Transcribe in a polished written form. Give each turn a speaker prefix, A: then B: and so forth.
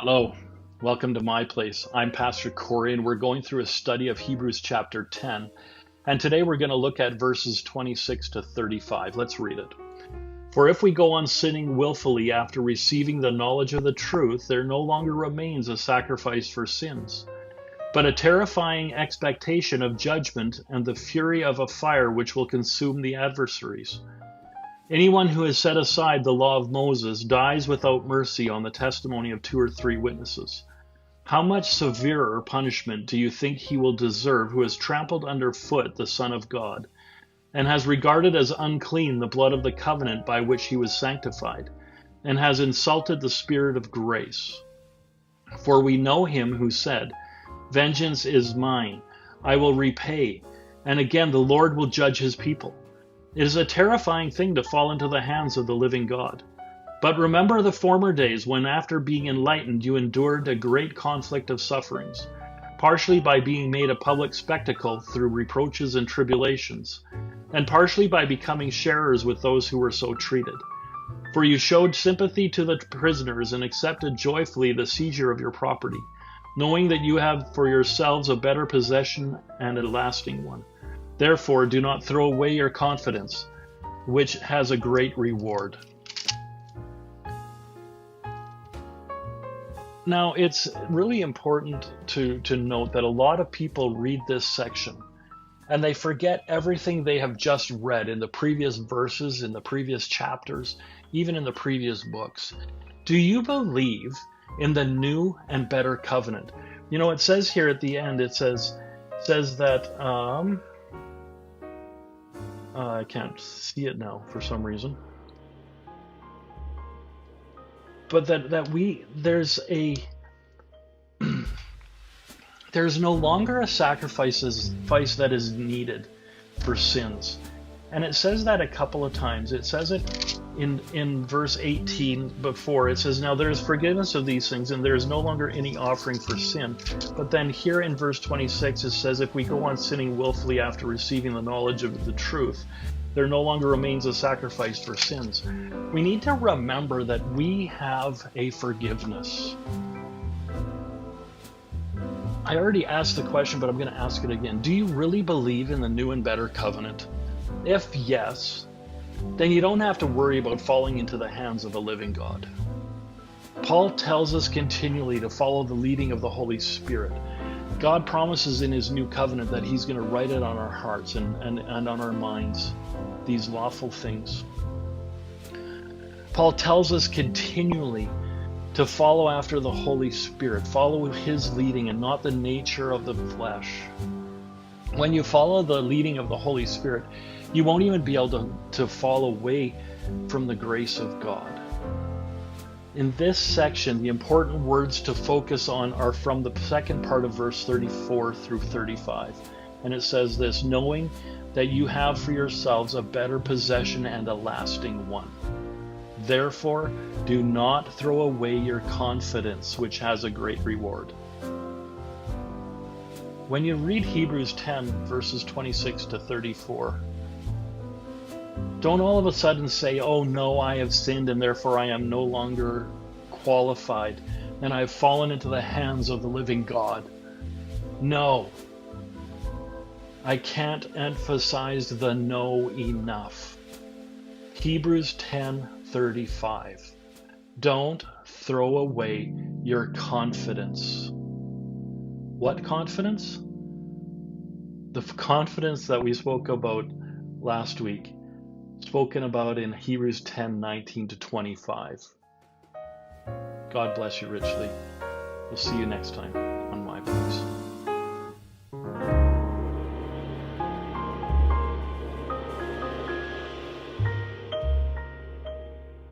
A: Hello, welcome to my place. I'm Pastor Corey, and we're going through a study of Hebrews chapter 10. And today we're going to look at verses 26 to 35. Let's read it. For if we go on sinning willfully after receiving the knowledge of the truth, there no longer remains a sacrifice for sins, but a terrifying expectation of judgment and the fury of a fire which will consume the adversaries. Anyone who has set aside the law of Moses dies without mercy on the testimony of 2 or 3 witnesses. How much severer punishment do you think he will deserve who has trampled underfoot the Son of God, and has regarded as unclean the blood of the covenant by which he was sanctified, and has insulted the Spirit of grace? For we know him who said, "Vengeance is mine, I will repay," and again the Lord will judge his people. It is a terrifying thing to fall into the hands of the living God. But remember the former days when, after being enlightened, you endured a great conflict of sufferings, partially by being made a public spectacle through reproaches and tribulations, and partially by becoming sharers with those who were so treated. For you showed sympathy to the prisoners and accepted joyfully the seizure of your property, knowing that you have for yourselves a better possession and a lasting one. Therefore, do not throw away your confidence, which has a great reward. Now, it's really important to note that a lot of people read this section and they forget everything they have just read in the previous verses, in the previous chapters, even in the previous books. Do you believe in the new and better covenant? You know, it says here at the end, it says that, I can't see it now for some reason. But there's no longer a sacrifice that is needed for sins. And it says that a couple of times. It says it in verse 18 before. It says, now there is forgiveness of these things, and there is no longer any offering for sin. But then here in verse 26, it says, if we go on sinning willfully after receiving the knowledge of the truth, there no longer remains a sacrifice for sins. We need to remember that we have a forgiveness. I already asked the question, but I'm going to ask it again. Do you really believe in the new and better covenant? If yes, then you don't have to worry about falling into the hands of a living God. Paul tells us continually to follow the leading of the Holy Spirit. God promises in his new covenant that he's going to write it on our hearts and on our minds, these lawful things. Paul tells us continually to follow after the Holy Spirit, follow his leading and not the nature of the flesh. When you follow the leading of the Holy Spirit, you won't even be able to fall away from the grace of God. In this section, the important words to focus on are from the second part of verse 34 through 35. And it says this, knowing that you have for yourselves a better possession and a lasting one. Therefore, do not throw away your confidence, which has a great reward. When you read Hebrews 10, verses 26 to 34, don't all of a sudden say, oh no, I have sinned and therefore I am no longer qualified and I have fallen into the hands of the living God. No. I can't emphasize the no enough. Hebrews 10:35. Don't throw away your confidence. What confidence? The confidence that we spoke about last week, spoken about in Hebrews 10:19 to 25. God bless you richly. We'll see you next time.